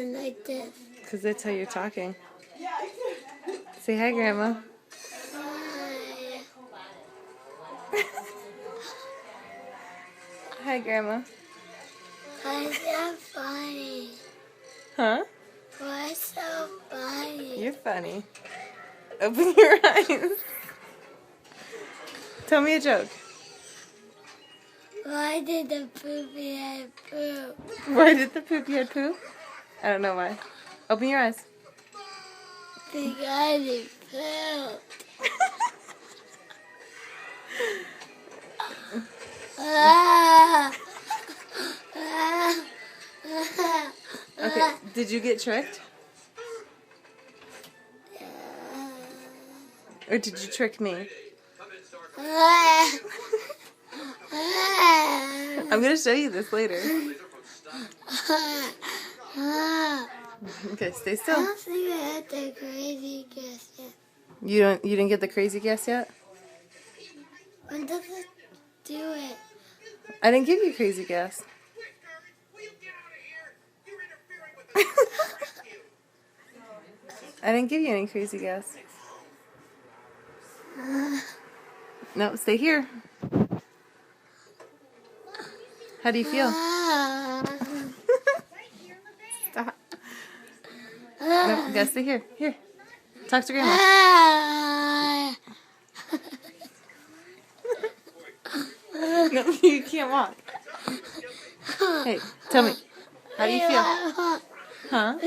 and like this. Because that's how you're talking. Say hi, Grandma. Hi. Hi, Grandma. Why so funny? Huh? Why so funny? You're funny. Open your eyes. Tell me a joke. Why did the poopy head poop? Why did the poopy head poop? I don't know why. Open your eyes. Because he pooped. Okay, did you get tricked? Or did you trick me? I'm going to show you this later. Okay, stay I still. don't think I had the crazy guess yet. You didn't get the crazy guess yet? When does it do it? I didn't give you a crazy guess. I didn't give you any crazy guess. No, stay here. How do you feel? Stop. No, you gotta stay here. Here. Talk to Grandma. No, you can't walk. Hey, tell me. How do you feel? Huh?